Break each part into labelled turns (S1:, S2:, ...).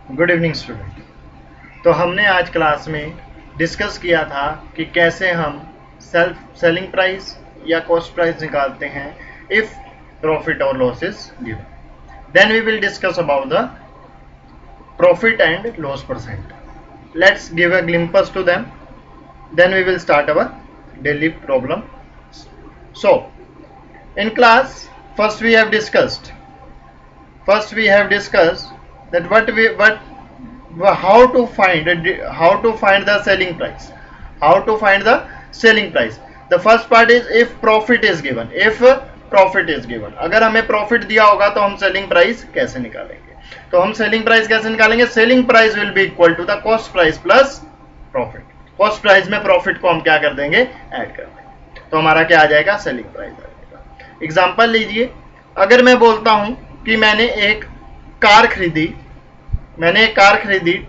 S1: Good evening student. तो हमने आज क्लास में डिस्कस किया था कि कैसे हम सेलिंग प्राइस या कॉस्ट प्राइस निकालते हैं इफ प्रॉफिट और loss is given. Then we will discuss about the profit and loss percent. Let's give a glimpse to them. Then we will start our daily problem. So in class first we have discussed that how to find the selling price. The first part is if profit is given. अगर हमें profit दिया होगा तो हम selling price कैसे निकालेंगे? Selling price will be equal to the cost price plus profit. Cost price में profit को हम क्या कर देंगे? ऐड कर देंगे. तो हमारा क्या आ जाएगा? सेलिंग प्राइस आ जाएगा. एग्जांपल लीजिए, अगर मैं बोलता हूं कि मैंने एक कार खरीदी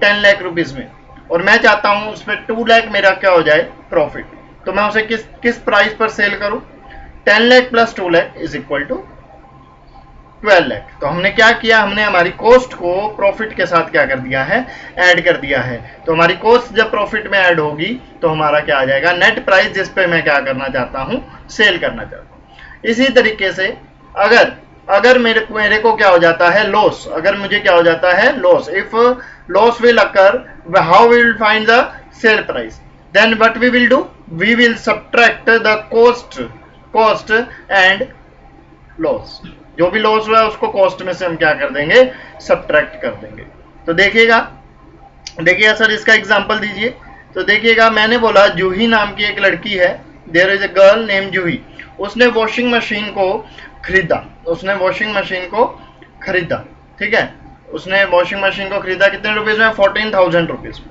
S1: 10 लाख रुपीस में और मैं चाहता हूं उस पर 2 लाख मेरा क्या हो जाए? प्रॉफिट. तो मैं उसे किस प्राइस पर सेल करूं? 10 lakh plus 2 lakh is equal to 12 lakh. तो हमने क्या किया? हमने हमारी कॉस्ट को प्रॉफिट के साथ क्या कर दिया है? ऐड कर दिया है. तो हमारी कॉस्ट जब प्रॉफिट में ऐड होगी तो हमारा क्या आ जाएगा? नेट प्राइस, जिस पे मैं क्या करना चाहता हूं? सेल करना चाहता हूं. इसी तरीके से अगर मेरे को क्या हो जाता है? लॉस. अगर मुझे क्या हो जाता है? Loss. If loss will occur, how we will find the sell price? Then what we will do? We will subtract the cost and loss. जो भी लॉस हुआ है उसको कॉस्ट में से हम क्या कर देंगे? सब्ट्रैक्ट कर देंगे. तो देखिएगा सर, इसका एग्जांपल दीजिए. तो देखिएगा, मैंने बोला जूही नाम की एक लड़की है. There is a girl name Juhi. उसने वॉशिंग मशीन को खरीदा. ठीक है, उसने वॉशिंग मशीन को खरीदा कितने रुपीज में? 14,000 रुपीज में.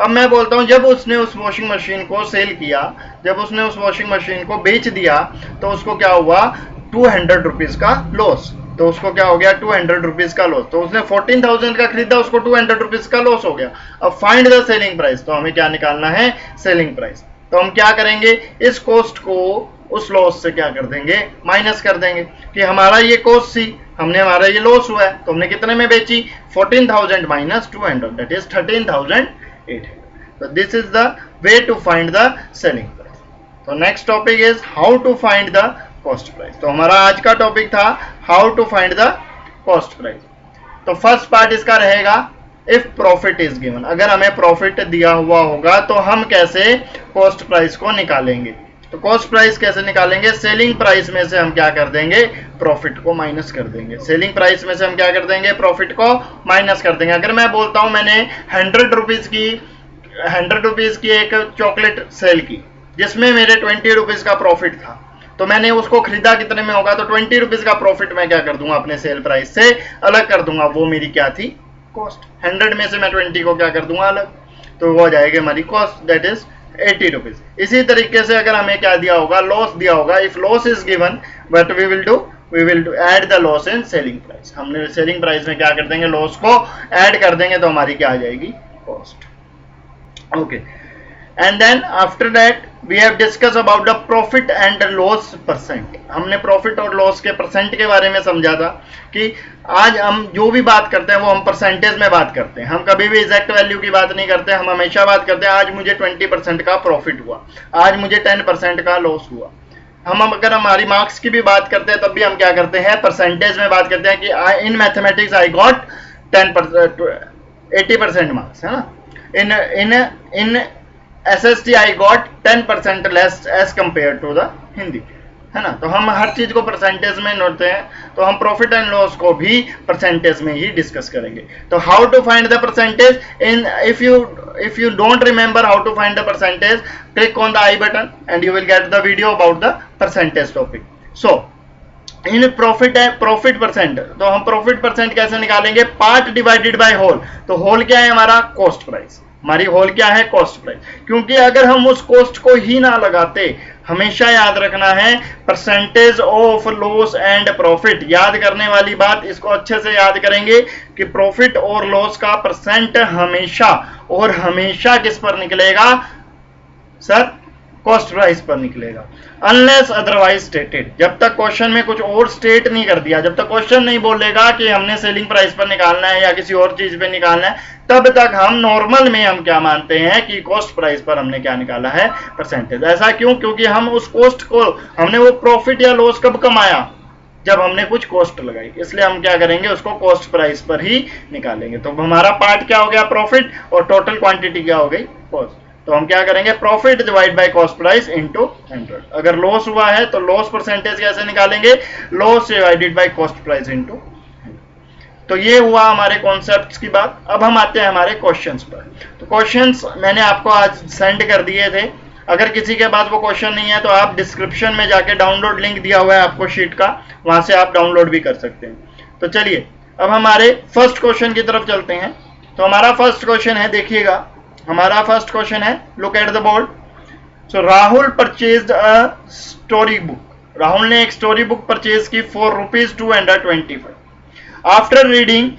S1: अब मैं बोलता हूं जब उसने उस वॉशिंग मशीन को सेल किया, जब उसने उस वॉशिंग मशीन को बेच दिया तो उसको क्या हुआ? 200 रुपीज का लॉस. तो उसको क्या हो गया? 200 रुपीज का लॉस. तो उसने 14,000 का खरीदा, उसको 200 रुपीज का लॉस हो गया. अब फाइंड द सेलिंग प्राइस. तो हमें क्या निकालना है? Selling price. तो हम क्या करेंगे? इस कॉस्ट को उस लॉस से क्या कर देंगे? माइनस कर देंगे. कि हमारा ये कॉस्ट थी, हमारा ये लॉस हुआ है, तो हमने कितने में बेची? 14,000 माइनस 200, दैट इज 13,800. तो this is the way to find the selling price. तो next topic is how to find the cost price. तो हमारा आज का टॉपिक था how to find the cost price. तो फर्स्ट पार्ट इसका रहेगा इफ प्रॉफिट इज गिवन. अगर हमें प्रॉफिट दिया हुआ होगा तो हम कैसे कॉस्ट प्राइस को निकालेंगे? तो कॉस्ट प्राइस कैसे निकालेंगे? सेलिंग प्राइस में से हम क्या कर देंगे? प्रॉफिट को माइनस कर देंगे. सेलिंग प्राइस में से हम क्या कर देंगे? प्रॉफिट को माइनस कर देंगे. अगर मैं बोलता हूं मैंने 100 रुपीज की एक चॉकलेट सेल की जिसमें मेरे 20 रुपीज का प्रॉफिट था, तो मैंने उसको खरीदा कितने में होगा? तो 20 रुपीज का प्रॉफिट मैं क्या कर दूंगा? अपने सेल प्राइस से अलग कर दूंगा. वो मेरी क्या थी? कॉस्ट. 100 में से मैं 20 को क्या कर दूंगा? अलग. तो वो हो जाएगी हमारी कॉस्ट, दैट इज 80 रुपीज. इसी तरीके से अगर हमें क्या दिया होगा? लॉस दिया होगा. If loss is given, what we will do add the loss in selling price. हमने सेलिंग प्राइस में क्या कर देंगे? लॉस को ऐड कर देंगे. तो हमारी क्या आ जाएगी? Cost. Okay. And then after that we have discuss about the profit and loss percent. हमने प्रॉफिट और लॉस के परसेंट के बारे में समझा था कि आज हम जो भी बात करते हैं वो हम परसेंटेज में बात करते हैं. हम कभी भी एग्जैक्ट वैल्यू की बात नहीं करते. हम हमेशा बात करते हैं आज मुझे 20% का प्रॉफिट हुआ, आज मुझे 10% का लॉस हुआ. हम अगर हमारी मार्क्स की भी बात करते हैं तब भी हम क्या करते हैं? परसेंटेज में बात करते हैं कि in mathematics I got 80% marks, है ना. in SST I got 10% less as compared to the Hindi, है ना. तो हम हर चीज को परसेंटेज में नोटते हैं. तो हम प्रॉफिट एंड लॉस को भी परसेंटेज में ही डिस्कस करेंगे. तो how to find the percentage in if you don't remember how to find the percentage, click on the I button and you will get the video about the percentage topic. So in profit percent. तो हम profit percent कैसे निकालेंगे? Part divided by whole. तो whole क्या है? हमारा cost price. हमारी whole क्या है? Cost price. क्योंकि अगर हम उस कॉस्ट को ही ना लगाते, हमेशा याद रखना है percentage of loss and profit. याद करने वाली बात, इसको अच्छे से याद करेंगे कि प्रॉफिट और लॉस का परसेंट हमेशा किस पर निकलेगा? सर, कॉस्ट प्राइस पर निकलेगा, अनलेस अदरवाइज स्टेटेड। जब तक क्वेश्चन में कुछ और स्टेट नहीं कर दिया, जब तक क्वेश्चन नहीं बोलेगा कि हमने सेलिंग प्राइस पर निकालना है या किसी और चीज पे निकालना है, तब तक हम नॉर्मल में हम क्या मानते हैं कि कॉस्ट प्राइस पर हमने क्या निकाला है, परसेंटेज। ऐसा क्यों? क्योंकि हम उस कॉस्ट को, हमने वो प्रॉफिट या लॉस कब कमाया, जब हमने कुछ कॉस्ट लगाई, इसलिए हम क्या करेंगे, उसको कॉस्ट प्राइस पर ही निकालेंगे। तो हमारा पार्ट क्या हो गया, प्रॉफिट, और टोटल क्वांटिटी क्या हो गई, कॉस्ट। तो हम क्या करेंगे, profit divide by cost price into 100। अगर लॉस हुआ है तो लॉस परसेंटेज कैसे निकालेंगे, loss divided by cost price into. तो ये हुआ हमारे कॉन्सेप्ट्स की बात। अब हम आते हैं हमारे क्वेश्चंस पर। तो क्वेश्चंस मैंने आपको आज सेंड कर दिए थे। अगर किसी के पास वो क्वेश्चन नहीं है तो आप डिस्क्रिप्शन में जाके डाउनलोड लिंक दिया हुआ है आपको शीट का, वहां से आप डाउनलोड भी कर सकते हैं। तो चलिए अब हमारे फर्स्ट क्वेश्चन की तरफ चलते हैं। तो हमारा फर्स्ट क्वेश्चन है, देखिएगा हमारा फर्स्ट क्वेश्चन है, look at the board. So Rahul purchased a story book. Rahul ने एक स्टोरी बुक परचेज की for ₹225। After reading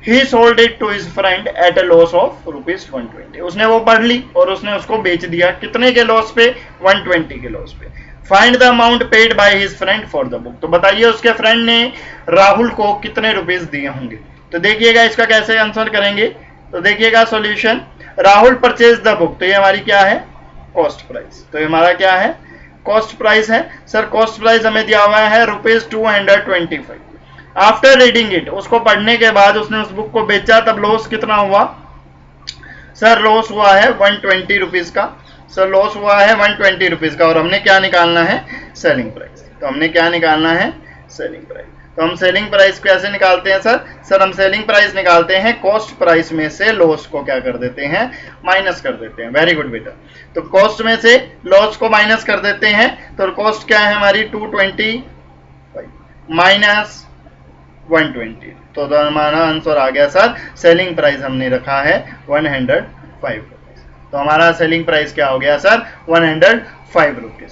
S1: he sold it to his friend at a loss of ₹120। उसने वो पढ़ ली और उसने उसको बेच दिया, कितने के लॉस पे, 120 के लॉस पे। Find the amount paid by his friend for the book. तो बताइए उसके फ्रेंड ने राहुल को कितने रुपीस दिए होंगे। तो देखिएगा इसका कैसे आंसर करेंगे। तो देखिएगा solution, Rahul purchase the book, तो ये हमारी क्या है, कॉस्ट प्राइस। तो ये हमारा क्या है, कॉस्ट प्राइस है। सर कॉस्ट प्राइस हमें दिया हुआ है ₹225। आफ्टर रीडिंग इट, उसको पढ़ने के बाद उसने उस बुक को बेचा, तब लॉस कितना हुआ, सर लॉस हुआ है 120 रुपीज का। सर लॉस हुआ है 120 रुपीज का, और हमने क्या निकालना है, सेलिंग प्राइस। तो हमने क्या निकालना है, सेलिंग प्राइस। तो हम सेलिंग प्राइस कैसे निकालते हैं सर, सर हम सेलिंग प्राइस निकालते हैं कॉस्ट प्राइस में से लॉस को क्या कर देते हैं, माइनस कर देते हैं। वेरी गुड बेटा। तो कॉस्ट में से लॉस को माइनस कर देते हैं। तो कॉस्ट क्या है हमारी, 220 माइनस 120। तो हमारा आंसर आ गया सर, सेलिंग प्राइस हमने रखा है 105 रुपीज। तो हमारा सेलिंग प्राइस क्या हो गया सर, 105 रुपीज।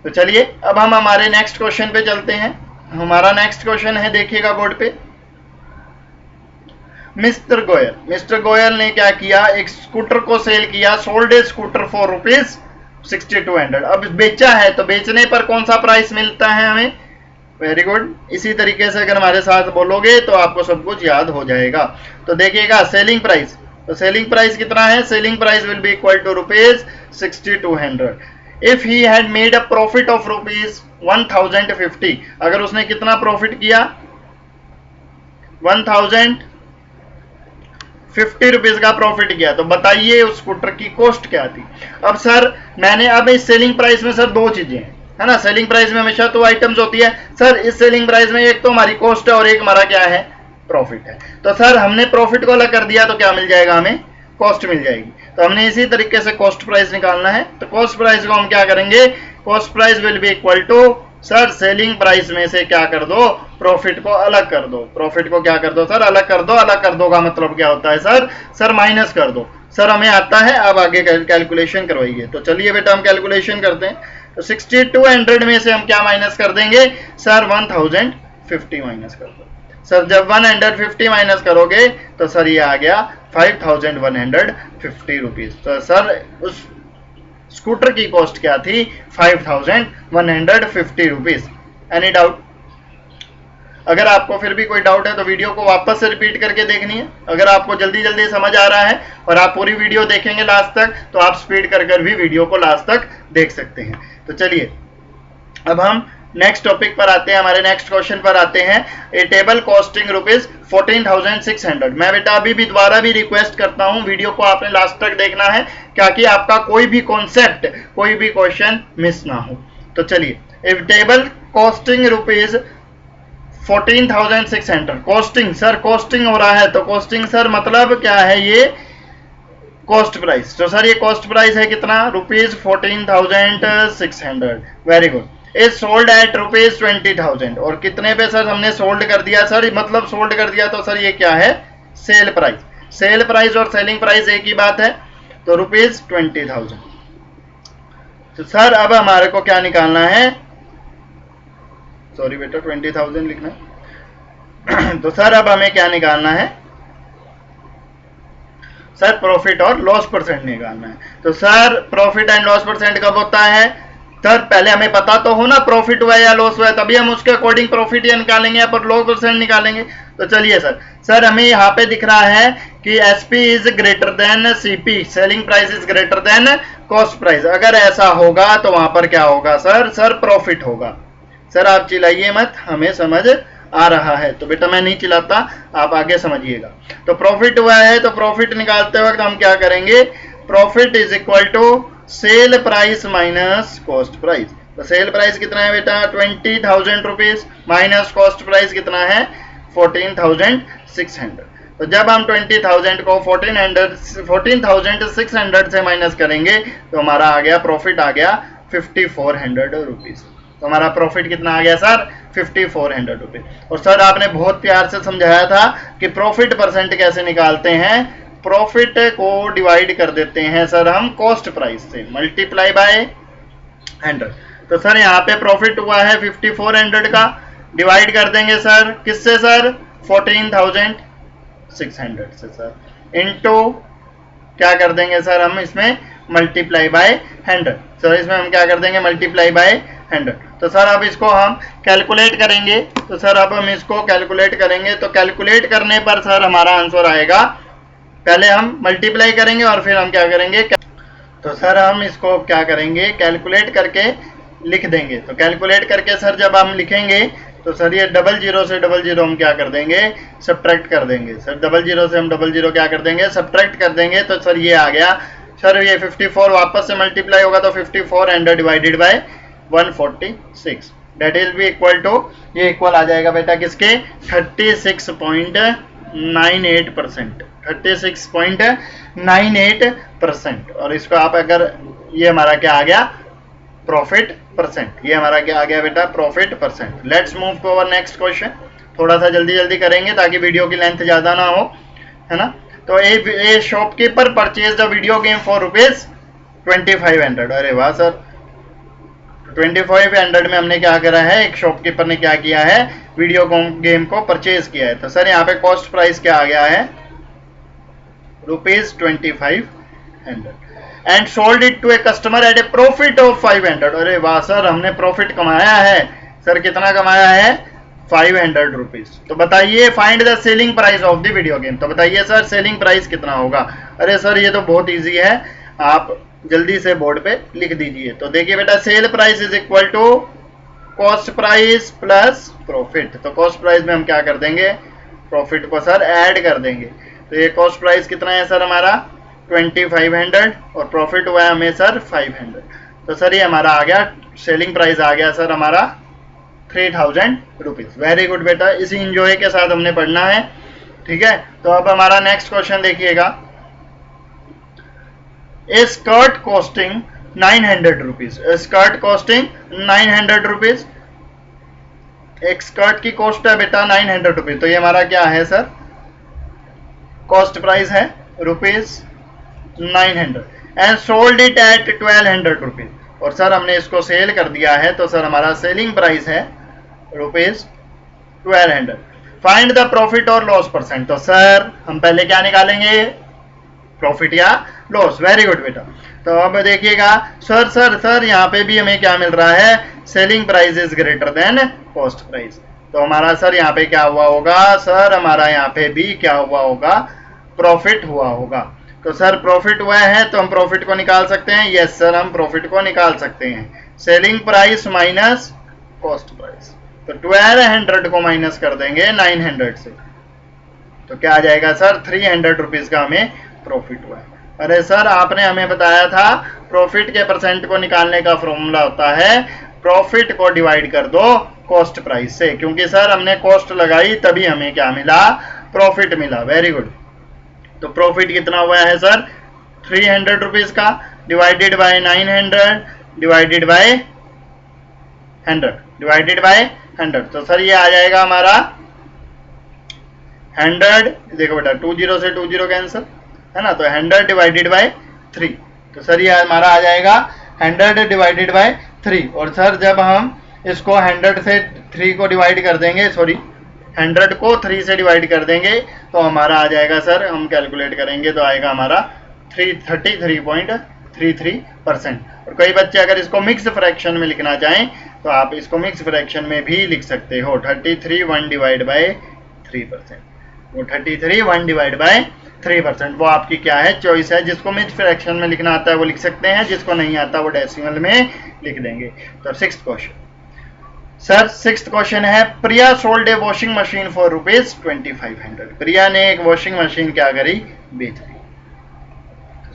S1: तो चलिए अब हम हमारे नेक्स्ट क्वेश्चन पे चलते हैं। हमारा नेक्स्ट क्वेश्चन है, देखिएगा बोर्ड पे, मिस्टर गोयल ने क्या किया, एक स्कूटर को सेल किया, सोल्ड ए स्कूटर फॉर ₹6200। अब बेचा है तो बेचने पर कौन सा प्राइस मिलता है हमें, वेरी गुड। इसी तरीके से अगर हमारे साथ बोलोगे तो आपको सब कुछ याद हो जाएगा। तो देखिएगा सेलिंग प्राइस, तो सेलिंग प्राइस कितना है, selling price will be equal to ₹6200। If he had made a profit of ₹1050, अगर उसने कितना प्रॉफिट किया, 1050 रुपीज का प्रॉफिट किया, तो बताइए उस स्कूटर की कॉस्ट क्या थी। अब सर मैंने, अब इस सेलिंग प्राइस में सर दो चीजें हैं, है ना, सेलिंग प्राइस में हमेशा तो आइटम्स होती है। सर इस सेलिंग प्राइस में एक तो हमारी कॉस्ट है और एक हमारा क्या है, प्रॉफिट है। तो सर हमने प्रॉफिट को अलग कर दिया तो क्या मिल जाएगा, हमें कॉस्ट मिल जाएगी। तो हमने इसी तरीके से कॉस्ट प्राइस निकालना है। तो कॉस्ट प्राइस को हम क्या करेंगे, cost price will be equal to, sir selling price में से क्या कर दो, प्रॉफिट को अलग कर दो। प्रॉफिट को क्या कर दो सर, अलग कर दो। अलग कर दो का मतलब क्या होता है सर, सर माइनस कर दो। सर हमें आता है, अब आगे कैलकुलेशन करवाइए। तो चलिए बेटा हम कैलकुलेशन करते हैं। तो 6200 में से हम क्या माइनस कर देंगे सर, 1050 माइनस कर दो। सर जब 150 माइनस करोगे तो सर ये आ गया 5150 रुपीज। तो सर उस स्कूटर की कॉस्ट क्या थी, 5150 रुपीज। Any doubt? अगर आपको फिर भी कोई डाउट है तो वीडियो को वापस से रिपीट करके देखनी है। अगर आपको जल्दी जल्दी समझ आ रहा है और आप पूरी वीडियो देखेंगे लास्ट तक, तो आप स्पीड कर भी वीडियो को लास्ट तक देख सकते हैं। तो चलिए अब हम नेक्स्ट टॉपिक पर आते हैं, हमारे नेक्स्ट क्वेश्चन पर आते हैं। ए टेबल कॉस्टिंग ₹14,600। मैं बेटा अभी भी दोबारा भी रिक्वेस्ट करता हूं, वीडियो को आपने लास्ट तक देखना है, ताकि आपका कोई भी कॉन्सेप्ट, कोई भी क्वेश्चन मिस ना हो। तो चलिए, a table costing ₹14,600। Costing, sir costing हो रहा है, तो कॉस्टिंग सर मतलब क्या है, ये कॉस्ट प्राइस। तो सर ये कॉस्ट प्राइस है कितना, ₹14,600। Very good. Is sold at ₹20,000। और कितने पे सर हमने सोल्ड कर दिया, सर मतलब सोल्ड कर दिया, तो सर ये क्या है, सेल प्राइस। सेल प्राइस और सेलिंग प्राइस एक ही बात है। तो ₹20,000। तो सर अब हमारे को क्या निकालना है, सॉरी बेटा 20,000 लिखना है। तो सर अब हमें क्या निकालना है, सर प्रॉफिट और लॉस परसेंट निकालना है। तो sir profit and loss percent कब होता है सर, पहले हमें पता तो हो ना प्रॉफिट हुआ है या लॉस हुआ है, तभी हम उसके अकॉर्डिंग प्रॉफिट या निकालेंगे या पर लॉस परसेंट निकालेंगे। तो चलिए सर हमें यहाँ पे दिख रहा है कि SP is greater than CP, selling price is greater than cost price. अगर ऐसा होगा तो वहां पर क्या होगा सर प्रॉफिट होगा। सर आप चिल्लाइए मत, हमें समझ आ रहा है। तो बेटा मैं नहीं चिल्लाता, आप आगे समझिएगा। तो प्रॉफिट हुआ है तो प्रॉफिट निकालते वक्त हम क्या करेंगे, profit is equal to sell price minus cost price. तो सेल प्राइस कितना है बेटा 20,000 रुपीज माइनस कॉस्ट प्राइस कितना है 14,600। तो जब हम 20,000 को 14,600 से माइनस करेंगे तो हमारा आ गया प्रॉफिट आ गया 5,400 रुपीज। तो हमारा प्रॉफिट कितना आ गया सर 5,400 रुपीज। और सर आपने बहुत प्यार से समझाया था कि प्रॉफिट परसेंट कैसे निकालते हैं, प्रॉफिट को डिवाइड कर देते हैं सर हम कॉस्ट प्राइस से, मल्टीप्लाई बाय 100। तो सर यहाँ पे प्रॉफिट हुआ है 5,400 का, डिवाइड कर देंगे सर किससे सर 14,600 से सर, इनटू क्या कर देंगे सर हम इसमें मल्टीप्लाई बाय 100। सर इसमें हम क्या कर देंगे मल्टीप्लाई बाय 100। तो सर अब इसको हम कैलकुलेट करेंगे। तो सर अब हम इसको कैलकुलेट करेंगे, तो कैलकुलेट करने पर सर हमारा आंसर आएगा, पहले हम मल्टीप्लाई करेंगे और फिर हम क्या करेंगे, तो सर हम इसको क्या करेंगे कैलकुलेट करके लिख देंगे। तो कैलकुलेट करके सर जब हम लिखेंगे तो सर ये 00 से 00 हम क्या कर देंगे सब्ट्रैक्ट कर देंगे। सर 00 से हम 00 क्या कर देंगे सब्ट्रैक्ट कर देंगे। तो सर ये आ गया सर, ये 54 वापस से मल्टीप्लाई होगा तो 5400 डिवाइडेड बाय 146 दैट इज भी इक्वल टू, ये इक्वल आ जाएगा बेटा किसके 36.98%, 36.98%। और इसको आप अगर, ये हमारा क्या आ गया प्रॉफिट परसेंट, ये हमारा क्या आ गया बेटा profit percent. Let's move to our next question. थोड़ा सा जल्दी जल्दी करेंगे ताकि वीडियो की लेंथ ज्यादा ना हो, है ना। तो ए shopkeeper purchase the video game for ₹2500। अरे वाह सर, 2500 में हमने क्या करा है, एक शॉपकीपर ने क्या किया है वीडियो गेम को परचेज किया है। तो सर यहाँ पे कॉस्ट प्राइस क्या आ गया है ₹2500 and sold it to a customer at a profit of 500। अरे वाह सर, हमने प्रॉफिट कमाया है सर, कितना कमाया है 500 रुपीज। तो बताइए find the selling price of the video game. तो बताइए सर सेलिंग प्राइस कितना होगा। अरे सर ये तो बहुत इजी है, आप जल्दी से बोर्ड पे लिख दीजिए। तो देखिए बेटा sell price is equal to cost price plus profit. तो कॉस्ट प्राइस में हम क्या कर देंगे प्रॉफिट को सर ऐड कर देंगे। तो ये कॉस्ट प्राइस कितना है सर हमारा 2500 और प्रॉफिट हुआ है हमें सर 500। तो सर ये हमारा आ गया सेलिंग प्राइस आ गया सर हमारा 3000 रुपीज। वेरी गुड बेटा, इसी इंजॉय के साथ हमने पढ़ना है, ठीक है। तो अब हमारा नेक्स्ट क्वेश्चन देखिएगा, a skirt costing 900 rupees, skirt costing 900 rupees, एक स्कर्ट की कॉस्ट है बेटा 900 रुपीज। तो ये हमारा क्या है सर कॉस्ट प्राइस है ₹900 and sold it at 1200 rupees. और सर हमने इसको सेल कर दिया है, तो सर हमारा सेलिंग प्राइस है ₹1200। फाइंड द प्रॉफिट और लॉस परसेंट। तो सर हम पहले क्या निकालेंगे प्रॉफिट या लॉस। वेरी गुड बेटा। तो अब देखिएगा सर सर सर यहाँ पे भी हमें क्या मिल रहा है selling price is greater than cost price. तो हमारा सर यहाँ पे क्या हुआ होगा सर, हमारा यहाँ पे भी क्या हुआ होगा प्रॉफिट हुआ होगा। तो सर प्रॉफिट हुआ है तो हम प्रॉफिट को निकाल सकते हैं। यस सर हम प्रॉफिट को निकाल सकते हैं, selling price minus cost price. तो 1200 को माइनस कर देंगे 900 से, तो क्या आ जाएगा सर 300 रुपीज का हमें प्रॉफिट हुआ है। अरे सर आपने हमें बताया था प्रॉफिट के परसेंट को निकालने का फॉर्मूला होता है प्रॉफिट को डिवाइड कर दो कॉस्ट प्राइस से, क्योंकि सर हमने कॉस्ट लगाई तभी हमें क्या मिला प्रॉफिट मिला। Very good. तो प्रॉफिट कितना हुआ है सर 300 रुपीज का divided by 900 divided by 100 divided by 100। तो सर ये आ जाएगा हमारा 100, देखो बेटा 20 से 20 कैंसिल है ना, तो 100 डिवाइडेड बाय 3। तो सर ये हमारा आ जाएगा 100 डिवाइडेड बाय 3। और सर जब हम इसको 100 से 3 को डिवाइड कर देंगे, सॉरी 100 को 3 से डिवाइड कर देंगे तो हमारा आ जाएगा सर, हम कैलकुलेट करेंगे तो आएगा हमारा 33.33%। और कई बच्चे अगर इसको मिक्स फ्रैक्शन में लिखना चाहें तो आप इसको मिक्स फ्रैक्शन में भी लिख सकते हो, 33 1 डिवाइड बाय 3%। वो 33 1 डिवाइड बाय 3%, वो आपकी क्या है, चॉइस है। जिसको मिक्स फ्रैक्शन में लिखना आता है वो लिख सकते हैं, जिसको नहीं आता वो डेसिमल में लिख देंगे। तो 6th question sir, 6th question है, Priya sold a washing machine for ₹2500। Priya ने एक वॉशिंग मशीन क्या करी, बेच दी।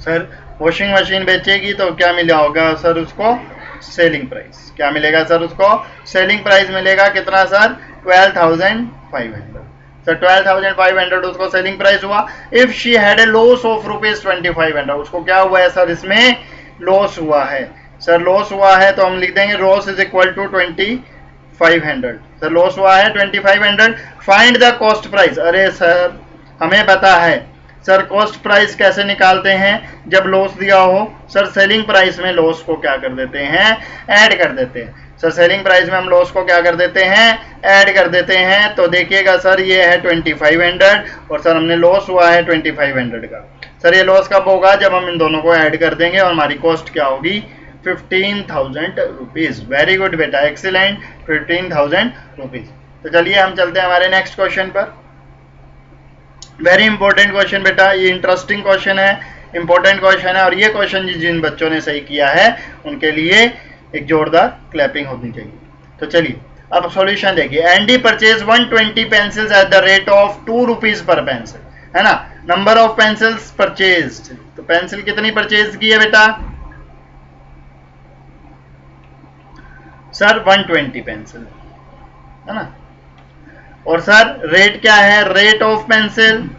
S1: सर वॉशिंग मशीन बेचेगी तो क्या मिला होगा सर उसको, सेलिंग प्राइस। क्या मिलेगा सर उसको, सेलिंग प्राइस मिलेगा कितना सर, 12,500। सर 12,500 उसको सेलिंग प्राइस हुआ। If she had a loss of ₹2500, उसको क्या हुआ है सर, इसमें लॉस हुआ है। सर लॉस हुआ है तो हम लिख देंगे loss is equal to 2500। Sir loss हुआ है 2500। Find the cost price. अरे सर हमें पता है सर कॉस्ट प्राइस कैसे निकालते हैं जब लॉस दिया हो। सर सेलिंग प्राइस में लॉस को क्या कर देते हैं, ऐड कर देते हैं। सर सेलिंग प्राइस में हम लॉस को क्या कर देते हैं, ऐड कर देते हैं। तो देखिएगा सर ये है 2500 और सर हमने लॉस हुआ है 2500 का। सर ये लॉस कब होगा, जब हम इन दोनों को ऐड कर देंगे और हमारी कॉस्ट क्या होगी, 15,000 रुपीज। वेरी गुड बेटा, एक्सीलेंट, 15,000 रुपीज। तो चलिए हम चलते हैं हमारे नेक्स्ट क्वेश्चन पर। वेरी इंपॉर्टेंट क्वेश्चन बेटा, ये इंटरेस्टिंग क्वेश्चन है, इंपॉर्टेंट क्वेश्चन है। और ये क्वेश्चन जिन बच्चों ने सही किया है उनके लिए एक जोरदार क्लैपिंग होनी चाहिए। तो चलिए अब सॉल्यूशन देखिए। Andy purchase 120 pencils at the rate of ₹2 पर पेंसिल, है ना। नंबर ऑफ पेंसिल्स परचेज्ड, तो पेंसिल कितनी परचेज की है बेटा, सर 120 पेंसिल, है ना। और सर रेट क्या है, रेट ऑफ पेंसिल,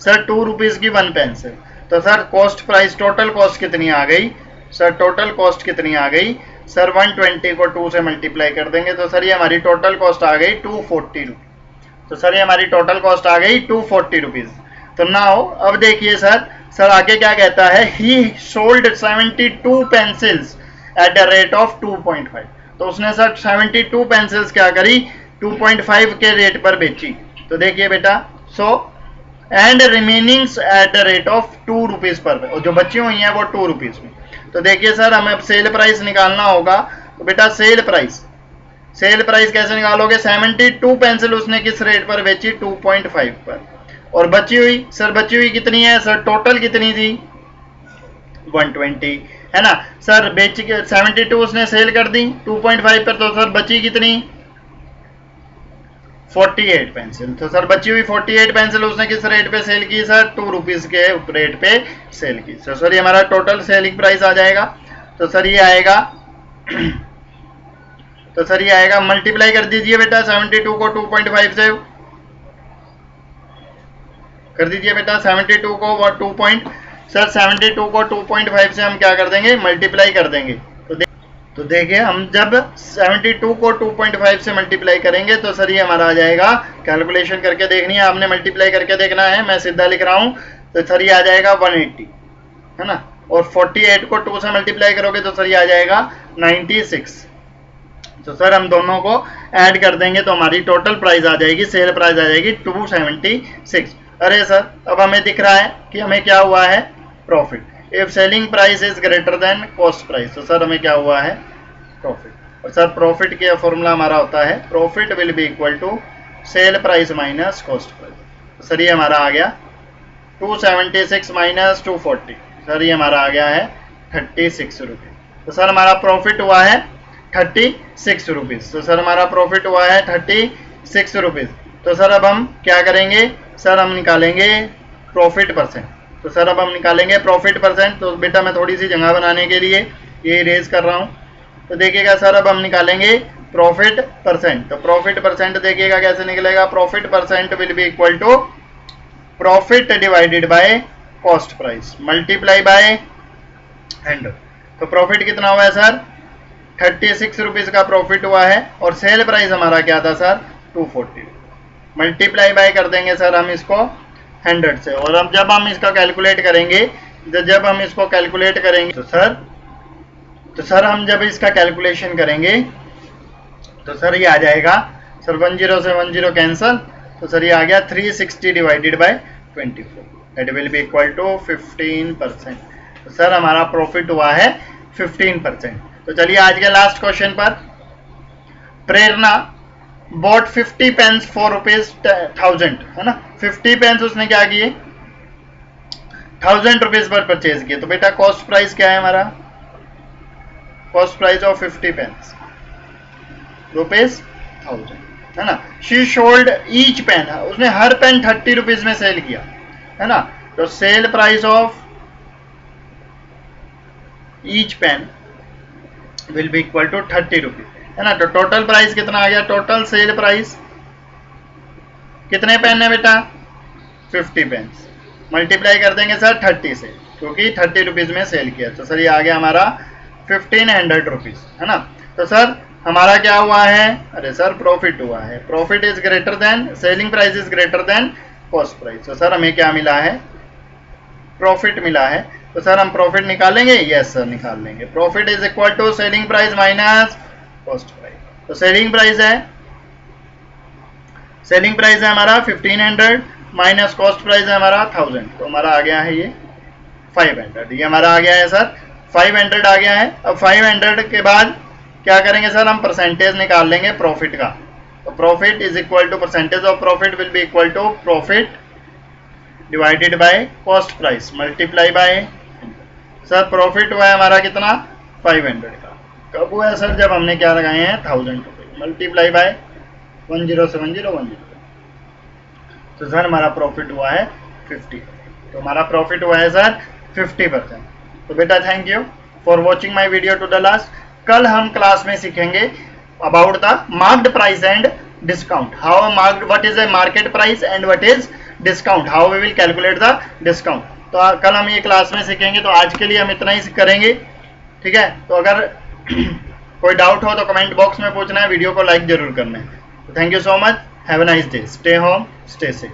S1: सर ₹2 की 1 पेंसिल। तो sir cost price, total cost कितनी आ गई, सर टोटल कॉस्ट कितनी आ गई, सर 120 को 2 से मल्टीप्लाई कर देंगे तो सर ये हमारी टोटल कॉस्ट आ गई 240 रुपीज। तो सर ये हमारी टोटल कॉस्ट आ गई 240 रुपीज। तो नाउ अब देखिए सर आगे क्या कहता है, ही sold 72 pencils at the rate of 2.5। तो उसने सर 72 पेंसिल्स क्या करी, 2.5 के रेट पर बेची। तो देखिए बेटा, so and remainings at the rate of ₹2 पर, और जो बची हुई हैं वो ₹2 में। तो देखिए सर हमें अब सेल प्राइस निकालना होगा। तो बेटा सेल प्राइस कैसे निकालोगे, 72 पेंसिल उसने किस रेट पर बेची, 2.5 पर, और बची हुई, सर बची हुई कितनी है, सर टोटल कितनी थी 120, है ना। सर बेच के 72 उसने सेल कर दी 2.5 पर, तो सर बची कितनी 48 पेंसिल। तो सर बची हुई 48 पेंसिल उसने किस रेट पे सेल की, सर ₹2 के रेट पे सेल की। तो सर ये हमारा टोटल सेलिंग प्राइस आ जाएगा। तो सर ये आएगा तो सर ये आएगा, मल्टीप्लाई कर दीजिए बेटा 72 को 2.5 से, कर दीजिए बेटा 72 को 2.5 से हम क्या कर देंगे, मल्टीप्लाई कर देंगे। तो देखिए हम जब 72 को 2.5 से मल्टीप्लाई करेंगे तो सर ये हमारा आ जाएगा, कैलकुलेशन करके देखनी है आपने, मल्टीप्लाई करके देखना है, मैं सीधा लिख रहा हूँ। तो सर ये आ जाएगा 180, है ना। और 48 को 2 से मल्टीप्लाई करोगे तो सर ये आ जाएगा 96। तो सर हम दोनों को ऐड कर देंगे तो हमारी टोटल प्राइस आ जाएगी, सेल प्राइस आ जाएगी 276। अरे सर अब हमें दिख रहा है कि हमें क्या हुआ है, profit. If selling price is greater than cost price, तो सर हमें क्या हुआ है, प्रॉफिट। और सर प्रॉफिट का फॉर्मूला हमारा होता है, profit will be equal to sell price minus cost price. तो सर ये हमारा आ गया 276 माइनस 240, सर ये हमारा आ गया है 36 रुपीज। तो सर हमारा प्रॉफिट हुआ है 36 रुपीज। तो सर हमारा प्रॉफिट हुआ है 36 रुपीज। तो सर अब हम क्या करेंगे, सर हम निकालेंगे प्रॉफिट परसेंट। तो सर अब हम निकालेंगे प्रॉफिट परसेंट। तो बेटा मैं थोड़ी सी जगह बनाने के लिए ये इरेज कर रहा हूँ। तो देखिएगा सर अब हम निकालेंगे प्रॉफिट परसेंट। तो प्रॉफिट परसेंट देखिएगा कैसे निकलेगा, profit percent will be equal to profit divided by cost price multiply by 100। तो प्रॉफिट कितना हुआ है सर, 36 रुपीज का प्रॉफिट हुआ है, और सेल प्राइस हमारा क्या था सर 240। मल्टीप्लाई बाय कर देंगे सर हम इसको 100 से। और अब जब हम इसका कैलकुलेट करेंगे, जब हम इसको कैलकुलेट करेंगे तो सर हम जब इसका कैलकुलेशन करेंगे तो सर ये आ जाएगा, सर 10 से 10 कैंसल, तो सर ये आ गया 360 divided by 24, that will be equal to 15%। तो सर हमारा प्रॉफिट हुआ है 15%। तो चलिए आज के लास्ट क्वेश्चन पर। प्रेरणा बॉट 50 पेन्स फॉर ₹1000, है ना। 50 पेन्स उसने क्या किए, 1000 रुपीज पर परचेज किए। तो बेटा कॉस्ट प्राइस क्या है हमारा, कॉस्ट प्राइस ऑफ 50 पेन्स ₹1000, है ना। शी सोल्ड ईच पेन, उसने हर पेन 30 रुपीज में सेल किया, है ना। तो sell price of each pen will be equal to 30 rupees, है ना। तो टोटल प्राइस कितना आ गया, टोटल सेल प्राइस कितने पेन है बेटा, 50 पेन, मल्टीप्लाई कर देंगे सर 30 से, क्योंकि 30 रुपीज में सेल किया। तो सर ये आ गया हमारा 1500 रुपीज, है ना। तो सर हमारा क्या हुआ है, अरे सर प्रॉफिट हुआ है, profit is greater than, selling price is greater than cost price. तो सर हमें क्या मिला है, प्रॉफिट मिला है। तो सर हम प्रॉफिट निकालेंगे, यस सर निकाल लेंगे। Profit is equal to selling price minus cost price. तो सेलिंग प्राइस है हमारा 1500 माइनस कॉस्ट प्राइस है हमारा 1000, तो हमारा आ गया है ये 500। ये हमारा आ गया है सर 500 आ गया है। अब 500 के बाद क्या करेंगे सर, हम परसेंटेज निकाल लेंगे प्रॉफिट का। तो profit is equal to percentage of profit will be equal to profit divided by cost price multiply by, sir profit हुआ है हमारा कितना 500 का। कब हुआ है सर, जब हमने क्या लगाए हैं 1000 रुपये, मल्टीप्लाई बाय 107010। तो सर हमारा प्रॉफिट हुआ है 50, तो हमारा प्रॉफिट हुआ है सर 50%। तो बेटा thank you for watching my video to the last. कल हम क्लास में सीखेंगे about the marked price and discount, how marked, what is a market price and what is discount, how we will calculate the discount. तो कल हम ये class में सीखेंगे। तो आज के लिए हम इतना ही करेंगे, ठीक है। तो अगर कोई डाउट हो तो कमेंट बॉक्स में पूछना है, वीडियो को लाइक जरूर करना है। Thank you so much, have a nice day, stay home stay safe.